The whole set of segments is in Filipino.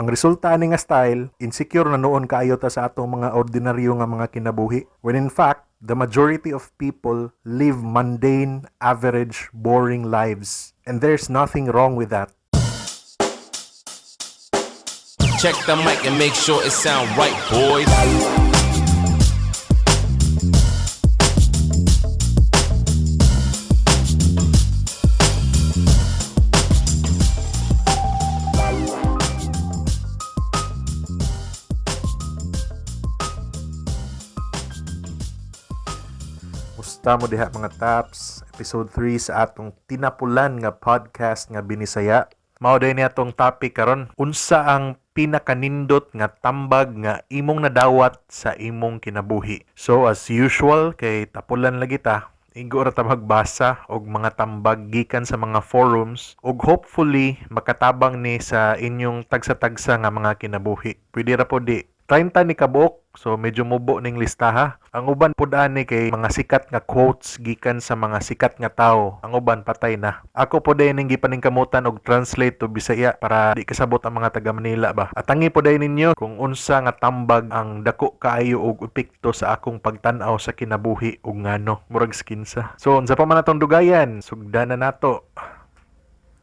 Ang resulta ani nga style, insecure na noon kaayo ta sa atong mga ordinaryo nga mga kinabuhi. When in fact, the majority of people live mundane, average, boring lives. And there's nothing wrong with that. Check the mic and make sure it sound right, boys. Musta mo diha mga taps, episode 3 sa atong tinapulan nga podcast nga Binisaya. Mao day ni atong topic karon, unsa ang pinakanindot nga tambag nga imong nadawat sa imong kinabuhi. So as usual kay tapulan lagi ta, igo ra ta magbasa og mga tambag gikan sa mga forums ug hopefully makatabang ni sa inyong tagsa-tagsa nga mga kinabuhi. Pwede ra po di 30 ni kabuok, so medyo mubo ning listaha. Ang uban pud ani kay mga sikat nga quotes gikan sa mga sikat nga tawo. Ang uban patay na. Ako pud ay ning gipaningkamutan og translate to Bisaya para di kasabot ang mga taga Manila ba. At tangi pud ay ninyo kung unsa nga tambag ang dako kaayo og epekto sa akong pagtan-aw sa kinabuhi ug ngano. Murag skinsa. So unsa pa man atong dugayan, sugdanan nato.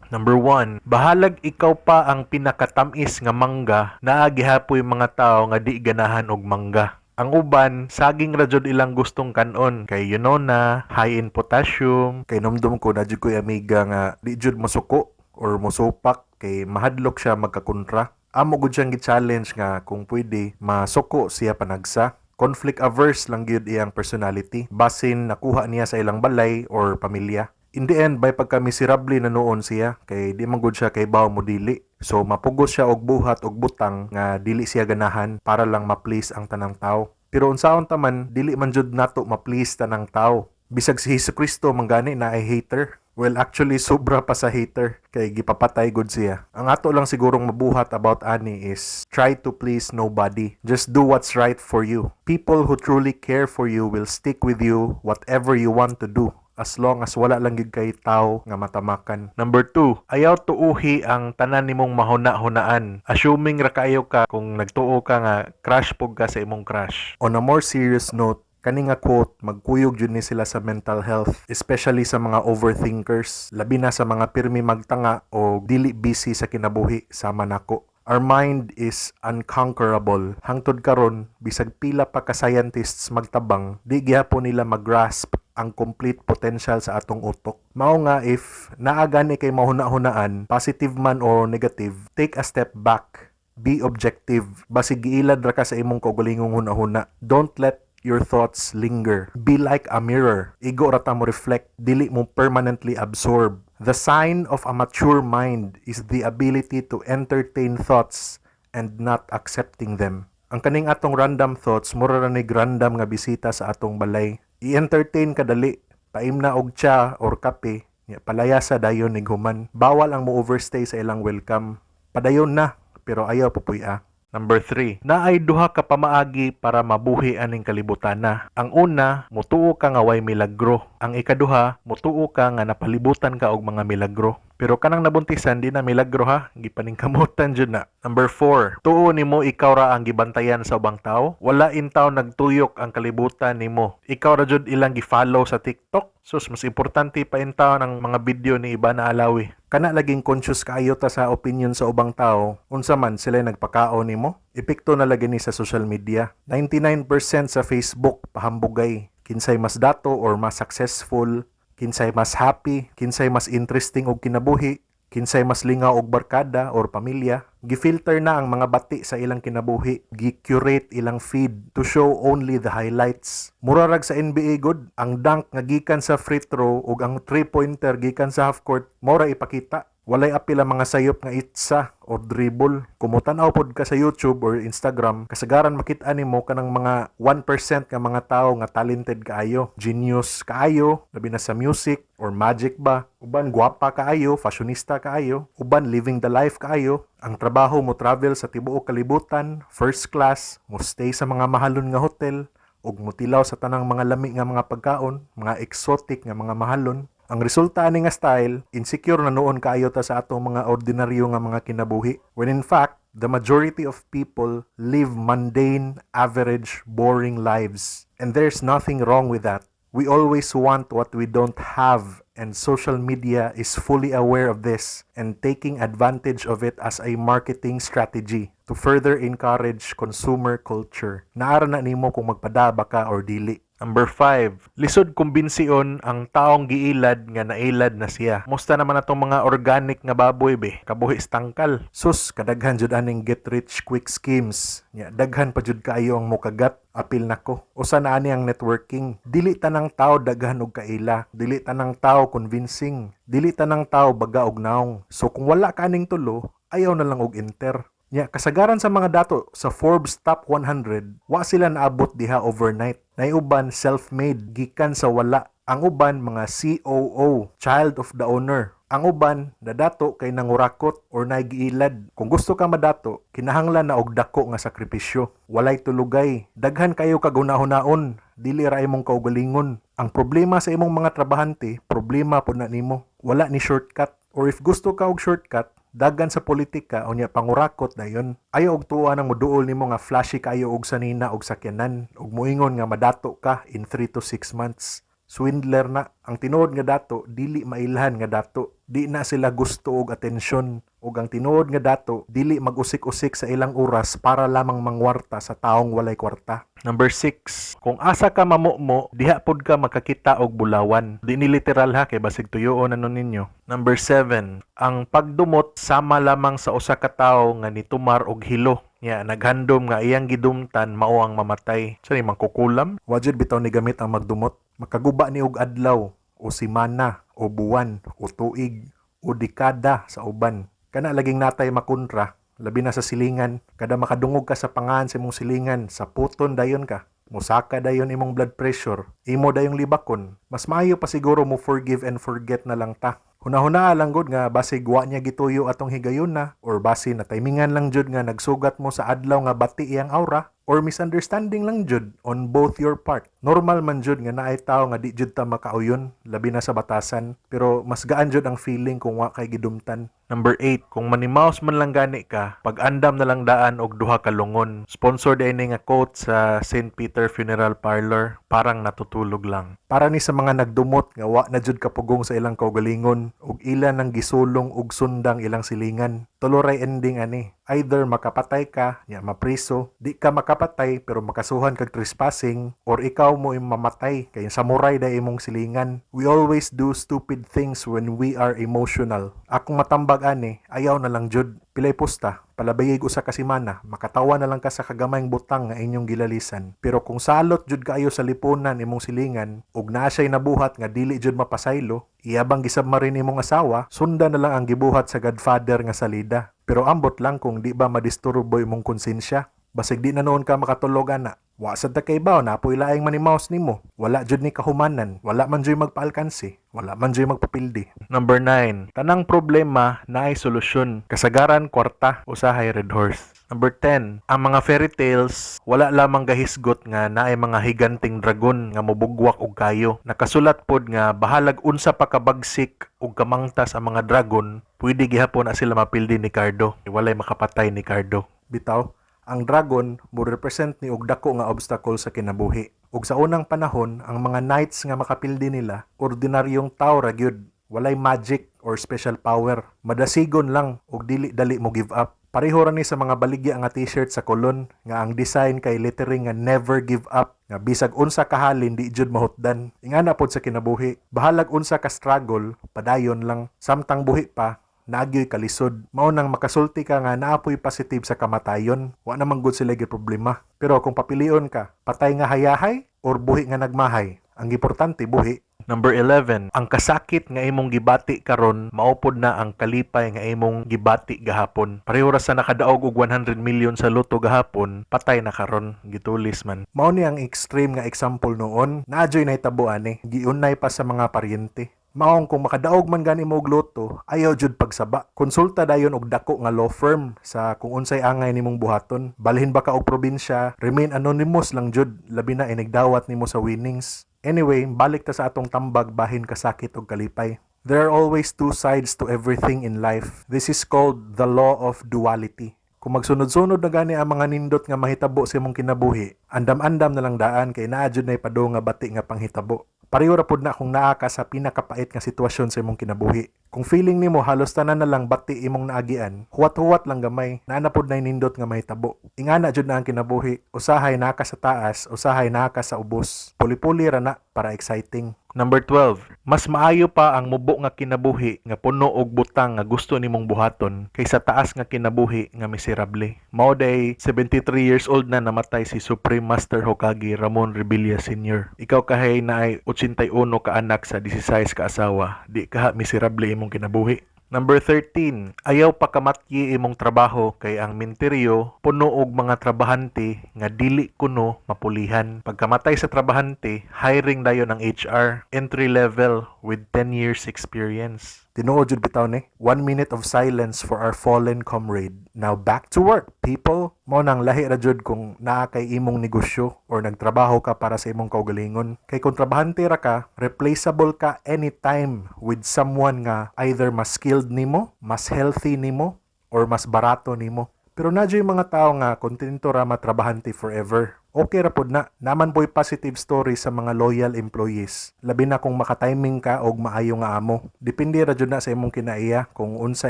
Number 1, bahalag ikaw pa ang pinakatamis nga mangga naa gihapoy mga tao nga di ganahan og mangga. Ang uban, saging ra jud ilang gustong kanon kay na high in potassium, kay numdum ko na jud ko'y amiga nga di jud mosuko or mosupak kay mahadlok siya magkakontra. Amo gud siyang gi-challenge nga kung pwede masuko siya panagsa. Conflict averse lang gyud iyang personality basin nakuha niya sa ilang balay or pamilya. In the end, by pagka-miserable na noon siya, kay di man gud siya kay bawo mo dili. So, mapugos siya og buhat og butang nga dili siya ganahan para lang ma-please ang tanang tao. Pero unsaon ta man, dili man jud nato ma-please tanang tao. Bisag si Jesucristo manggani na ay hater. Well, actually, sobra pa sa hater, kay gipapatay gud siya. Ang ato lang sigurong mabuhat about ani is, try to please nobody. Just do what's right for you. People who truly care for you will stick with you whatever you want to do, as long as wala lang gyud kay tao nga matamakan. Number 2, ayaw tuuhi ang tanan nimong mahuna-hunaan. Assuming ra kayo ka kung nagtuo ka nga crush pug ka sa imong crush. On a more serious note, kani nga quote, magkuyog jud ni sila sa mental health, especially sa mga overthinkers, labi na sa mga pirmi magtanga o dili busy sa kinabuhi sama nako. Our mind is unconquerable. Hangtod karon, bisag pila pa ka scientists magtabang, di gyapon nila mag-grasp ang complete potential sa atong utok. Mao nga if naagani kay mahuna-hunaan, positive man o negative, take a step back. Be objective. Basig giilad ra ka sa imong kaugalingong hunahuna. Don't let your thoughts linger. Be like a mirror. Igo ra ta mo reflect, dili mo permanently absorb. The sign of a mature mind is the ability to entertain thoughts and not accepting them. Ang kaning atong random thoughts, mura ra nig random nga bisita sa atong balay. I-entertain kadali, paim na og tsa or kape, palayasa dayon nig human. Bawal ang mo overstay sa ilang welcome. Padayon na, pero ayaw pupuy-a. Number 3, naay duha ka pamaagi para mabuhi aning kalibutana. Ang una, mutuo ka nga way milagro. Ang ikaduha, mutuo ka nga napalibutan ka og mga milagro. Pero kanang nabuntisan di na milagro ha, gipaningkamutan jud na. Number 4, tuo nimo ikaw ra ang gibantayan sa ubang tao. Wala intaw nagtuyok ang kalibutan nimo. Ikaw ra jud ilang gi-follow sa TikTok. Sus, mas importante pa intaw ng mga video ni iba na alawi. Kana laging conscious kaayo ta sa opinion sa ubang tao, unsa man sila nagpakaon nimo? Epekto na lagi ni sa social media. 99% sa Facebook pahambugay. Kinsay mas dato or mas successful, kinsay mas happy, kinsay mas interesting og kinabuhi, kinsay mas lingaw og barkada or pamilya. Gifilter na ang mga bati sa ilang kinabuhi, gi-curate ilang feed to show only the highlights. Murarag sa NBA good, ang dunk nga gikan sa free throw ug ang 3-pointer gikan sa half court, mora ipakita. Walay apil ang mga sayop nga itsa or dribble. Kumutan-aw pod ka sa YouTube or Instagram, kasagaran makita nimo kanang mga 1% nga mga tao nga talented kaayo, genius kaayo, labi na sa music or magic ba. Uban gwapa kaayo, fashionista kaayo, uban living the life kaayo. Ang trabaho mo travel sa tibuok kalibutan, first class, mo stay sa mga mahalon nga hotel, ug mutilaw sa tanang mga lami nga mga pagkaon, mga exotic nga mga mahalon. Ang resulta ani nga style, insecure na noon kaayo ta sa atong mga ordinaryo nga mga kinabuhi. When in fact, the majority of people live mundane, average, boring lives. And there's nothing wrong with that. We always want what we don't have, and social media is fully aware of this and taking advantage of it as a marketing strategy to further encourage consumer culture. Naara na nimo kung magpadaba ka or dili. Number 5, lisod kumbinsiyon ang taong giilad nga nailad na siya. Musta naman atong mga organic nga baboy be, kabuhi tangkal. Sus, kadaghan jud aning get rich quick schemes. Nya daghan pa jud kaayo ang mukagat, apil nako. Usa na ani ang networking. Dili tanang tao daghan og kaila, dili tanang tao convincing, dili tanang tao baga og naong. So kung wala ka aning tulo, ayaw na lang og enter. Nya kasagaran sa mga dato sa Forbes Top 100, wa sila naabot diha overnight. Nay uban self-made gikan sa wala. Ang uban mga COO, child of the owner. Ang uban nadato kay nangurakot or nagiilad. Kung gusto ka madato, kinahanglan na og dako nga sakripisyo. Walay tulugay. Daghan kayo kagunahon-naon, dili ra imong kaugalingon. Ang problema sa imong mga trabahante, problema pud na nimo. Wala ni shortcut. Or if gusto ka og shortcut, dagan sa politika o niya pangurakot dayon. Ayaw og tuwa nang moduol nimo nga flashy kayo og sanina og sakyanan og moingon nga madato ka in 3 to 6 months. Swindler na. Ang tinuod nga dato dili mailhan nga dato. Di na sila gusto og atensyon. Ug ang tinuod nga dato dili mag-usik-usik sa ilang oras para lamang mangwarta sa taong walay kwarta. Number 6, kung asa ka mamumo, diha pod ka makakita og bulawan. Di ni literal ha kay basig tuyoon ano ninyo. Number 7, ang pagdumot sama lamang sa usa ka tawo nga nitumar og hilo. Nya naghandom nga iyang gidumtan mao ang mamatay. Sa mangkukulam, wajud bitaw ni gamit ang magdumot. Makaguba ni og adlaw o simana o buwan o tuig o dekada sa uban. Kana laging natay makontra, labi na sa silingan. Kada makadungog ka sa pangan sa imong silingan, sa puton dayon ka. Musaka dayon imong blood pressure, imo dayong libakon. Mas maayo pa siguro mo forgive and forget na lang ta. Hunahuna lang gud nga basig wa niya gituyo atong higayon na or base na timingan lang jud nga nagsugat mo sa adlaw nga bati iyang aura or misunderstanding lang jud on both your part. Normal man jud nga naay tawo nga di jud ta makauyon labi na sa batasan, pero mas gaan jud ang feeling kung wa kay gidumtan. Number 8, kung manimaos man lang gani ka, pag-andam na lang daan og duha ka lungon. Sponsor din nga quote sa St. Peter Funeral Parlor, parang natutulog lang. Para ni sa mga nagdumot nga wa na jud kapugong sa ilang kaugalingon ug ilan nang gisulong ug sundang ilang silingan. Tuloray ending ani. Either makapatay ka, nya mapriso, di ka makapatay pero makasuhan kag trespassing, or ikaw mo mamatay kay samuray da imong silingan. We always do stupid things when we are emotional. Akong matambag ani, ayaw na lang jud. Pilay pusta, palabayig usa ka semana, makatawa na lang ka sa kagamayng butang nga inyong gilalisan. Pero kung salot jud kaayo sa lipunan imong silingan ug naa siya'y nabuhat nga dili jud mapasaylo, iyabang gisabmarin imong asawa, sundan na lang ang gibuhat sa Godfather nga salida. Pero ambot lang kung di ba madisturbo imong konsensya. Basig di na noon ka makatulog ana. Wa sad ta kay baw na apoy laing manimaos nimo. Wala jud ni kahumanan, wala man joy magpaalkansi, wala man joy magpapildi. Number 9, tanang problema naay solusyon. Kasagaran kwarta usahay red horse. Number 10, ang mga fairy tales wala lamang gahisgot nga naay mga higanting dragon nga mobugwak og kayo. Nakasulat pod nga bahalag unsa pa kabagsik ug kamangtas ang mga dragon, pwede gihapon na sila mapildi ni Cardo. Walay makapatay ni Cardo. Bitaw, ang dragon mo represent ni og dako nga obstacle sa kinabuhi. Ug sa unang panahon, ang mga knights nga makapildi nila, ordinaryong tao ra gyud, walay magic or special power. Madasigon lang ug dili dali mo give up. Pareho ra ni sa mga baligya nga t-shirt sa kolon nga ang design kay lettering nga never give up, nga bisag unsa kahalin di jud mahutdan. Ingana pod sa kinabuhi, bahalag unsa ka struggle, padayon lang. Samtang buhi pa, nagyoy kalisod. Mao nang makasulti ka nga naapoy positive sa kamatayon, wa namang gud sila gyud problema. Pero kung papilion ka, patay nga hayahay or buhi nga nagmahay, ang importante buhi. Number 11, ang kasakit nga imong gibati karon maupod na ang kalipay nga imong gibati gahapon. Pareho ra sa nakadaog og 100 million sa loto gahapon, patay na karon, gitulis man. Mao ni ang extreme nga example noon, naadyoy nahitabo ani, giunay pa sa mga paryente. Maong kung makadaog man gani mo og loto, ayaw jud pagsaba. Konsulta dayon og dako nga law firm sa kung unsay angay nimong buhaton. Balhin ba ka og probinsya, remain anonymous lang jud, labi na inigdawat nimo sa winnings. Anyway, balik ta sa atong tambag bahin kasakit og kalipay. There are always two sides to everything in life. This is called the law of duality. Kung magsunod-sunod na gani ang mga nindot nga mahitabo sa imong kinabuhi, andam-andam na lang daan kay naa jud nay pado nga bati nga panghitabo. Pareho ra pud na kung naa ka sa pinakapait nga sitwasyon sa imong kinabuhi. Kung feeling nimo halos tanan na lang bati imong naagian, huwat-huwat lang gamay, naa na pud nay nindot nga mahitabo. Ingana jud na ang kinabuhi, usahay naa ka sa taas, usahay naa ka sa ubos. Puli-puli ra na para exciting. Number 12, mas maayo pa ang mubo nga kinabuhi nga puno og butang nga gusto nimong buhaton kaysa taas nga kinabuhi nga miserable. Mao day 73 years old na namatay si Supreme Master Hokage Ramon Revilla Sr. Ikaw kahay na ay 81 ka anak sa 16 ka asawa, di ka miserable imong kinabuhi. Number 13, ayaw pa kamatyi imong trabaho kay ang minteryo puno og mga trabahante nga dili kuno mapulihan. Pagkamatay sa trabahante, hiring dayon ang HR, entry level with 10 years experience. Tinuod jud bitaw ni. 1 minute of silence for our fallen comrade. Now back to work, people. Mao nang lahi ra jud kung naa kay imong negosyo or nagtrabaho ka para sa imong kaugalingon. Kay kung trabahante ra ka, replaceable ka anytime with someone nga either mas skilled nimo, mas healthy nimo, or mas barato nimo. Pero nadyo yung mga tao nga kontento ra matrabahante forever. Okay ra pod na. Naman po'y positive story sa mga loyal employees. Labi na kung makatiming ka og maayo nga amo. Depende ra jud na sa imong kinaiya kung unsa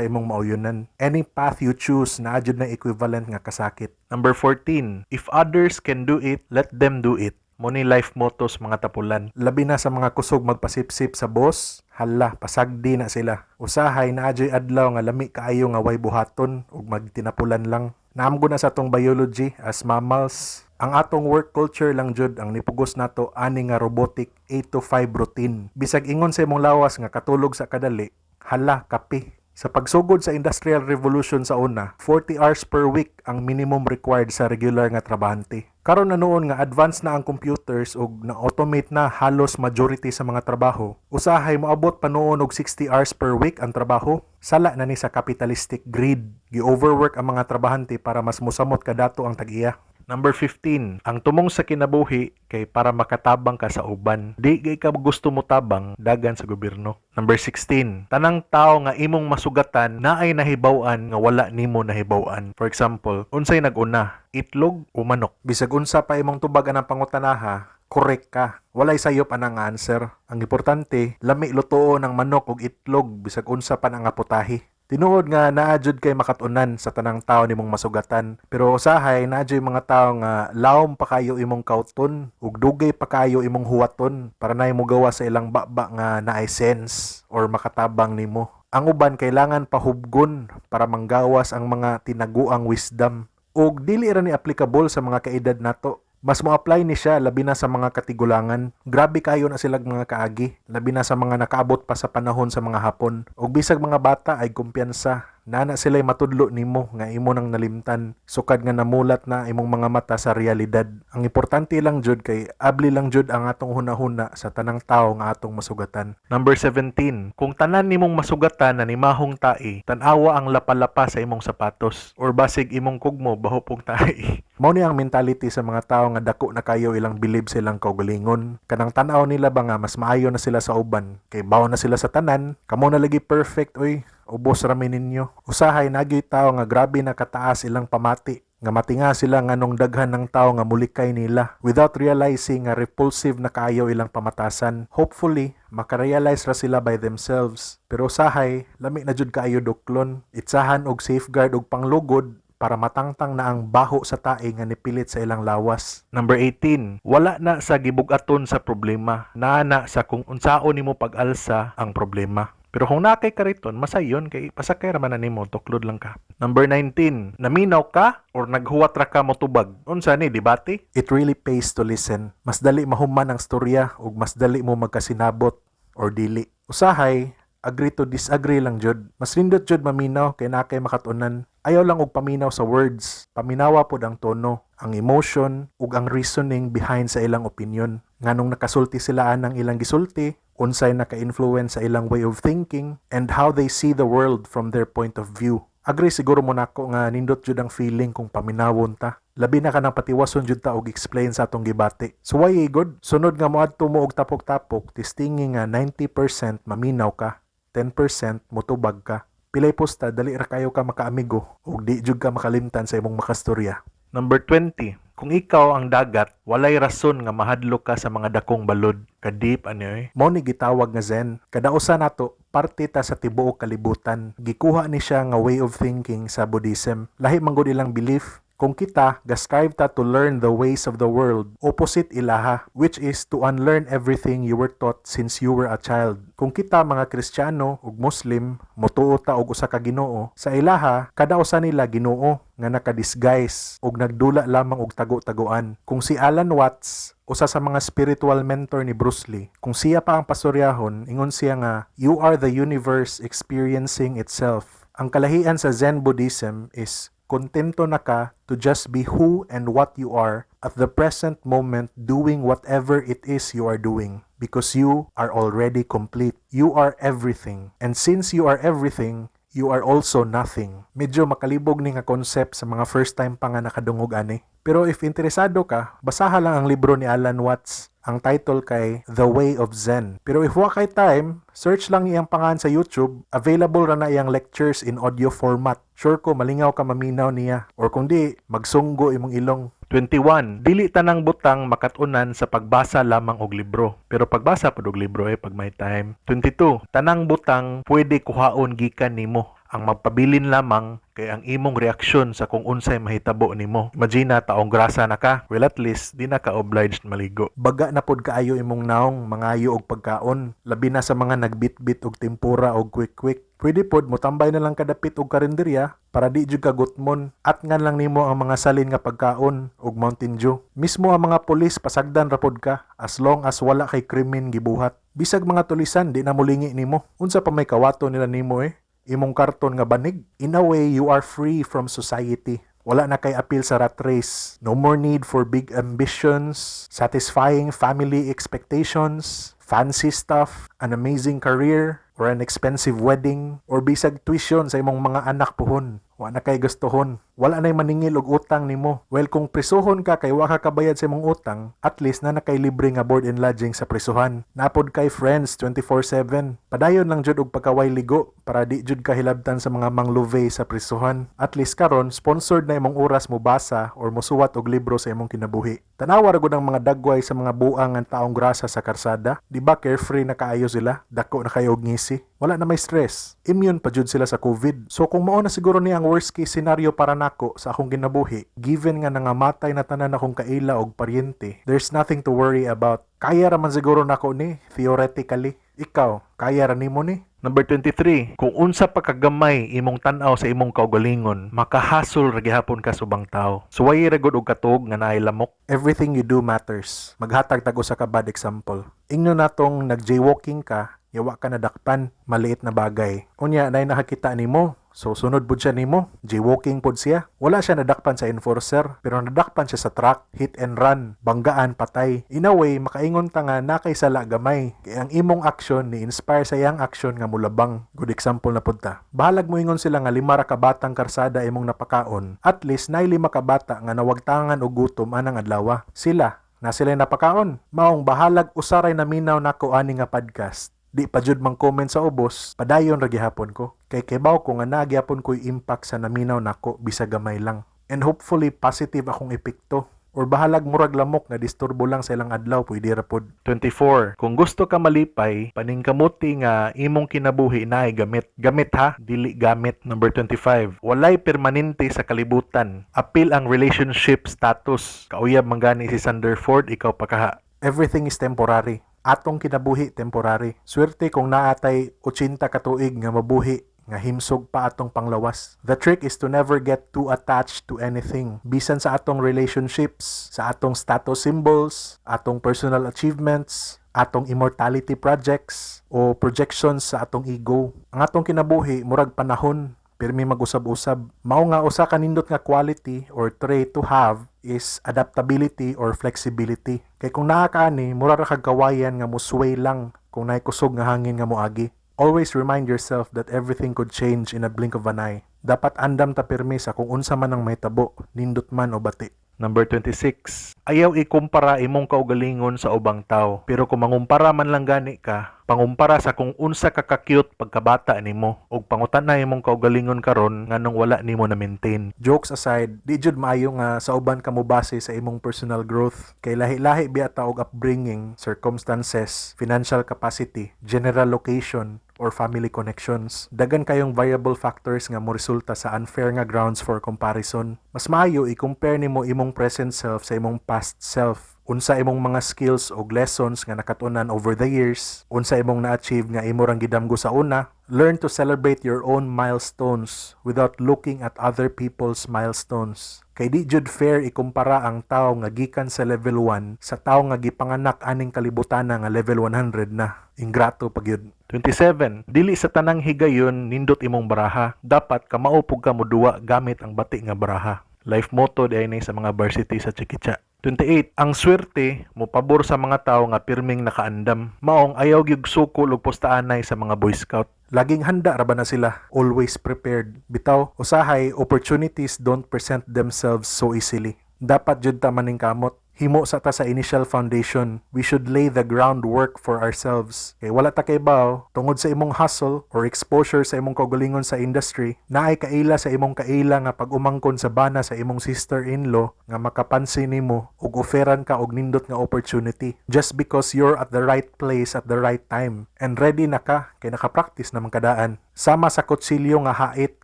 imong mauyonan. Any path you choose na jud na equivalent nga kasakit. Number 14, if others can do it, let them do it. Muni life mottos mga tapulan. Labi na sa mga kusog magpasipsip sa boss, hala, pasagdi na sila. Usahay na adyoy adlaw nga lami kaayo nga way buhaton ug magtinapulan lang. Naamgo na sa atong biology as mammals. Ang atong work culture lang jud ang nipugos nato ani nga robotic 8 to 5 routine. Bisag ingon sa imong lawas nga katulog sa kadali, hala, kape. Sa pagsugod sa Industrial Revolution sa una, 40 hours per week ang minimum required sa regular nga trabahante. Karon na noon nga advanced na ang computers ug na-automate na halos majority sa mga trabaho, usahay moabot pa noon og 60 hours per week ang trabaho. Sala na ni sa capitalistic greed. Gi-overwork ang mga trabahante para mas musamot kadato ang tag-iya. Number 15, ang tumong sa kinabuhi kay para makatabang ka sa uban. Di kay ka gusto mo tabang, dagan sa gobyerno. Number 16, tanang tao nga imong masugatan na ay nahibaw-an nga wala nimo nahibaw-an. For example, unsay nag-una, itlog o manok? Bisag unsa pa imong tubagan ang pangutanaha, correct ka. Walay sayop anang answer. Ang importante, lami lutuo ng manok ug itlog bisag unsa pa ang aputahi. Tinuod nga naadjud kay makatunan sa tanang tao nimong masugatan. Pero usahay naadjud mga tao nga lawom pa kayo imong kauton ug dugay pa kayo imong huwaton para na mo gawa sa ilang baba nga naay sense or makatabang nimo. Ang uban kailangan pahubgon para manggawas ang mga tinaguang wisdom ug dili ra ni applicable sa mga kaedad nato. Mas mo-apply ni siya labi na sa mga katigulangan. Grabe kayo na silag mga kaagi, labi na sa mga nakaabot pa sa panahon sa mga hapon. Og bisag mga bata ay kumpiyansa. Nana sila'y matudlo nimo nga imo nang nalimtan. Sukad nga namulat na imong mga mata sa realidad. Ang importante lang jud kay abli lang jud ang atong hunahuna sa tanang tao nga atong masugatan. Number 17, kung tanan nimong masugatan na nimahong tai, tan-awa ang lapalapa sa imong sapatos or basig imong kugmo baho pong tai. Mao ni ang mentality sa mga tao nga dako na kayo ilang bilib silang kaugalingon. Kanang tan-aw nila ba nga mas maayo na sila sa uban kay bawo na sila sa tanan, kamo na lagi perfect oy. Ubos rami ninyo. Usahay nagyoy tao nga grabe na kataas ilang pamati. Nga matinga sila nganong daghan ng tao nga mulikay nila without realizing nga repulsive na kaayo ilang pamatasan. Hopefully, makarealize ra sila by themselves. Pero usahay, lami na jud kaayo duklon. Itsahan og safeguard og panglugod para matangtang na ang baho sa tae nga nipilit sa ilang lawas. Number 18, wala na sa gibug-aton sa problema. Naana sa kung unsaon nimo pag-alsa ang problema. Pero kung nakay ka riton, masayon kay pasakay ra man na nimo, tuklod lang ka. Number 19, naminaw ka or naghuwat ra ka mo tubag. Unsa ni debate? It really pays to listen. Mas dali mahuman ang storya ug mas dali mo magkasinabot or dili. Usahay, agree to disagree lang jud. Mas rindot jud maminaw kay nakay makatunan. Ayaw lang og paminaw sa words. Paminawa pod ang tono, ang emotion ug ang reasoning behind sa ilang opinion. Nganong nakasulti sila ang ilang gisulti, unsay naka-influence sa ilang way of thinking, and how they see the world from their point of view. Agree siguro mo nako nga nindot jud ang feeling kung paminawon ta. Labi na ka nang patiwason jud ta og explain sa atong gibati. So why good? Sunod nga moadto mo og tapok-tapok, tistingi nga 90% maminaw ka, 10% motubag ka. Pilay posta dali ra kayo ka makaamigo ug di jud ka makalimtan sa imong makastorya. Number 20. Kung ikaw ang dagat, walay rason nga mahadlok ka sa mga dakong balod. Kadip ano Mao ni gitawag nga Zen. Kada usa nato parte ta sa tibuok kalibutan. Gikuha ni siya nga way of thinking sa Buddhism. Lahi man gud ilang belief. Kung kita, gascribe ta to learn the ways of the world, opposite ilaha, which is to unlearn everything you were taught since you were a child. Kung kita mga Kristiyano ug Muslim, motuo ta og usa ka Ginoo, sa ilaha, kada usa nila Ginoo nga naka-disguise ug nagdula lamang og tago-tagoan. Kung si Alan Watts, usa sa mga spiritual mentor ni Bruce Lee, kung siya pa ang pastoryahon, ingon siya nga, you are the universe experiencing itself. Ang kalahian sa Zen Buddhism is kontento na ka to just be who and what you are at the present moment doing whatever it is you are doing because you are already complete. You are everything. And since you are everything, you are also nothing. Medyo makalibog ni nga concept sa mga first time pa nga nakadungog ani. Pero if interesado ka, basaha lang ang libro ni Alan Watts. Ang title kay The Way of Zen. Pero if wa kay time, search lang iyang pangalan sa YouTube. Available ra na iyang lectures in audio format. Sure ko malingaw ka maminaw niya. Or kung di, magsunggo imong ilong. 21. Dili tanang butang makatunan sa pagbasa lamang og libro. Pero pagbasa pod og libro pag may time. 22. Tanang butang pwede kuhaon gikan nimo. Ang magpabilin lamang kay ang imong reaksyon sa kung unsay mahitabo nimo. Imagine taong grasa na ka, well at least di na ka obliged maligo. Baga na pod kaayo imong naong mangayo og pagkaon, labi na sa mga nagbitbit og tempura og quick-quick. Pwede pod mo tambay na lang kadapit og karinderya para di jud ka gutmon at ngan lang nimo ang mga salin nga pagkaon og Mountain Dew. Mismo ang mga pulis pasagdan ra pod ka as long as wala kay krimen gibuhat. Bisag mga tulisan di na molingi nimo. Unsa pa may kawato nila nimo imong karton nga banig. In a way, you are free from society. Wala na kay appeal sa rat race. No more need for big ambitions, satisfying family expectations, fancy stuff, an amazing career, or an expensive wedding, or bisag tuition sa imong mga anak puhon. Wa na kay gustuhon. Wala na'y maningil og utang nimo. Well, kung prisuhon ka kay wa ka kabayad sa imong utang, at least na nakay libre nga board and lodging sa prisuhan. Napod kay friends 24/7. Padayon lang jud og pagkaway ligo para di jud ka hilabtan sa mga mangluve sa prisuhan. At least karon sponsored na imong oras mo basa or mosuwat og libro sa imong kinabuhi. Tanawa ra gud ang mga dagway sa mga buang nga taong grasa sa karsada. Di ba carefree na kaayo sila? Dako na kayo og ngisi. Wala na may stress. Immune pa jud sila sa COVID. So kung mao na siguro ni ang worst case scenario para nako sa akong ginabuhi, given nga nangamatay na tanan akong kaila og paryente, there's nothing to worry about. Kaya raman siguro nako ni, theoretically. Ikaw, kaya ra nimo ni? Number 23. Kung unsa pa kagamay imong tan-aw sa imong kaugalingon, makahasol ra gihapon ka subang tao. Suway ra gud og katog nga naay lamok. Everything you do matters. Maghatag tag usa ka bad example. Ingno natong nag-jaywalking ka, yawa ka nadakpan, maliit na bagay. Unya, nay nakakita nimo. So, sunod po siya nimo. Jaywalking po siya. Wala siya nadakpan sa enforcer, pero nadakpan siya sa truck, hit and run, banggaan, patay. In a way, makaingon ta nga na kay sala gamay. Kaya ang imong action ni-inspire sa iyang action nga mulabang. Good example na punta. Bahalag mo ingon sila nga 5 ra ka batang karsada imong napakaon. At least, nay 5 ka bata nga nawagtangan og gutom anang adlaw. Sila, na sila napakaon. Maong bahalag usaray na minaw nako ani nga podcast. Di pa jud mang comment sa ubos, padayon ra gihapon ko. Kay kibaw ko nga nagyapon ko'y impact sa naminaw nako bisag gamay lang. And hopefully positive akong epekto. Or bahalag murag lamok nga disturbo lang sa ilang adlaw pwede ra pod. 24. Kung gusto ka malipay, paningkamuti nga imong kinabuhi naay gamit. Gamit ha, dili gamit. Number 25. Walay permanente sa kalibutan. Apil ang relationship status. Kauyab man gani si Sanderford, ikaw pa kaha. Everything is temporary. Atong kinabuhi temporary. Swerte kung naatay 80 ka tuig nga mabuhi nga himsog pa atong panglawas. The trick is to never get too attached to anything. Bisan sa atong relationships, sa atong status symbols, atong personal achievements, atong immortality projects, o projections sa atong ego. Ang atong kinabuhi, murag panahon, pirmi mag-usab-usab. Mao nga usa ka nindot nga quality or trait to have is adaptability or flexibility. Kay kung naa ka ani, mura ra kag kawayan nga musway lang kung naay kusog nga hangin nga moagi. Always remind yourself that everything could change in a blink of an eye. Dapat andam ta pirmi sa kung unsa man ang mahitabo, nindot man o bati. Number 26. Ayaw ikumpara imong kaugalingon sa ubang tao. Pero kung mangumpara man lang gani ka, pangumpara sa kung unsa ka ka-cute pagkabata nimo ug pangutan na imong kaugalingon karon nganong wala nimo na maintain. Jokes aside, di jud maayo nga sa uban ka mo base sa imong personal growth kay lahi-lahi biya ta og upbringing, circumstances, financial capacity, general location or family connections. Dagan kayong variable factors nga mo resulta sa unfair nga grounds for comparison. Mas maayo i-compare nimo imong present self sa imong past self. Unsa imong mga skills o lessons nga nakatunan over the years, unsa imong na-achieve nga imo rang gidamgo sa una. Learn to celebrate your own milestones without looking at other people's milestones. Kay di jud fair ikumpara ang tao nga gikan sa level 1 sa tao nga gipanganak aning kalibutan nga level 100 na. Ingrato pag yun. 27. Dili sa tanang higayon nindot imong baraha. Dapat ka maupog ka moduwa gamit ang bati nga baraha. Life motto di ay sa mga varsity sa Chikicha. 28. Ang swerte mo pabor sa mga tao nga pirming nakaandam. Maong ayaw gyud sukol ug postaanay sa mga Boy Scout. Laging handa ra ba na sila? Always prepared. Bitaw, usahay, opportunities don't present themselves so easily. Dapat jud ta maning kamot. Himo sa ta sa initial foundation. We should lay the groundwork for ourselves. Kay wala ta kay bao, tungod sa imong hustle or exposure sa imong kaugalingon sa industry, naay kaila sa imong kaila nga pag-umangkon sa bana sa imong sister-in-law nga makapansin nimo ug oferan ka og nindot nga opportunity just because you're at the right place at the right time and ready na ka kay nakapractice na kadaan. Sama sa kutsilyo nga hait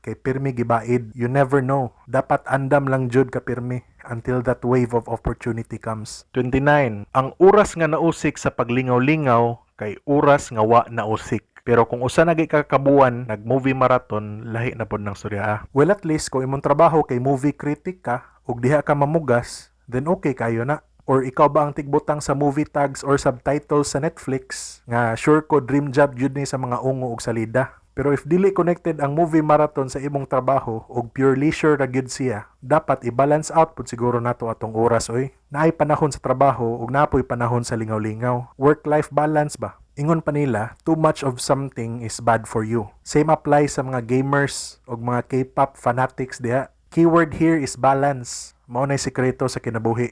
kay pirmi gibaid. You never know. Dapat andam lang jud ka pirmi until that wave of opportunity comes. 29. Ang oras nga nausik sa paglingaw-lingaw kay oras nga wa nausik. Pero kung usa na ka kabuan, nag-movie marathon, lahi na pod ng surya. Well, at least kung imong trabaho kay movie critic ka ug diha ka mamugas, then okay kayo na. Or ikaw ba ang tigbutang sa movie tags or subtitles sa Netflix nga sure ko dream job jud ni sa mga ungo ug salida. Pero if dili connected ang movie marathon sa imong trabaho ug pure leisure ra gyud siya, dapat i-balance out pud siguro nato atong oras oy. Naay panahon sa trabaho ug napoy panahon sa lingaw-lingaw. Work-life balance ba? Ingon pa nila, too much of something is bad for you. Same applies sa mga gamers ug mga K-pop fanatics diha. Keyword here is balance. Mao nay sekreto sa kinabuhi.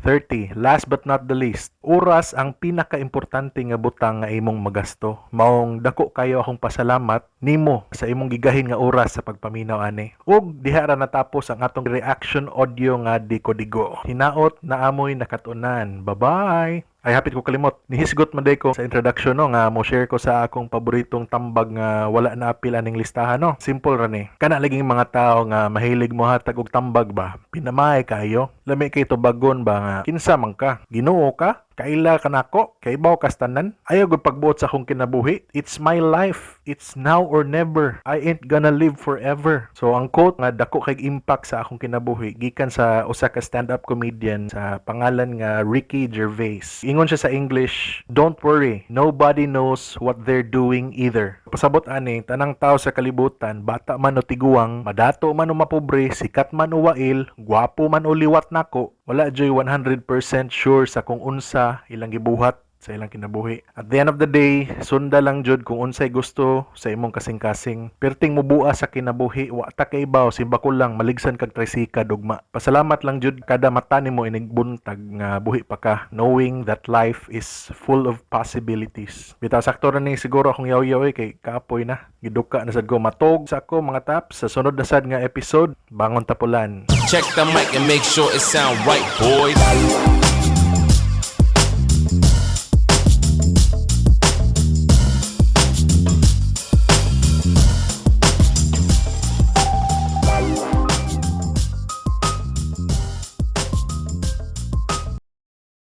30. Last but not the least, oras ang pinaka-importante nga butang nga imong magasto. Maong dako kayo akong pasalamat nimo sa imong gigahin nga oras sa pagpaminaw ani. Ug diha ra natapos ang atong reaction audio nga Diko-Digo. Hinaot na amoy nakatunan. Bye-bye! Ay hapit ko kalimot. Nihisgot man day ko sa introduction no nga mo share ko sa akong paboritong tambag nga wala na apil aning listahan no. Simple ra ni. Kana laging mga tao nga mahilig mo hatag og tambag ba. Pinamay kayo. Lami kay tubagon ba nga kinsa man ka? Ginoo ka? Kaila ka nako, kay baw kastanan. Ayaw gud pagbuot sa akong kinabuhi. It's my life. It's now or never. I ain't gonna live forever. So ang quote nga dako kay impact sa akong kinabuhi gikan sa usa ka stand-up comedian sa pangalan nga Ricky Gervais. Ingon siya sa English, "Don't worry, nobody knows what they're doing either." Pasabot ani, tanang tao sa kalibutan, bata man o tiguang, madato man o mapobre, sikat man o wail, gwapo man o liwat nako, wala joy 100% sure sa kung unsa ilang gibuhat sa ilang kinabuhi. At the end of the day, sunda lang jud kung unsay gusto sa imong kasing-kasing. Perting mubua sa kinabuhi, wa ta kay ibaw, simba ko lang maligsan kag trisika dugma. Pasalamat lang jud kada mata nimo inigbuntag nga buhi pa ka, knowing that life is full of possibilities. Bitaw sakto ra ni siguro akong yaw-yaw kay kaapoy na. Giduka na sad ko matog sa ako mga taps sa sunod na sad nga episode, Bangon Tapulan. Check the mic and make sure it sound right, boys.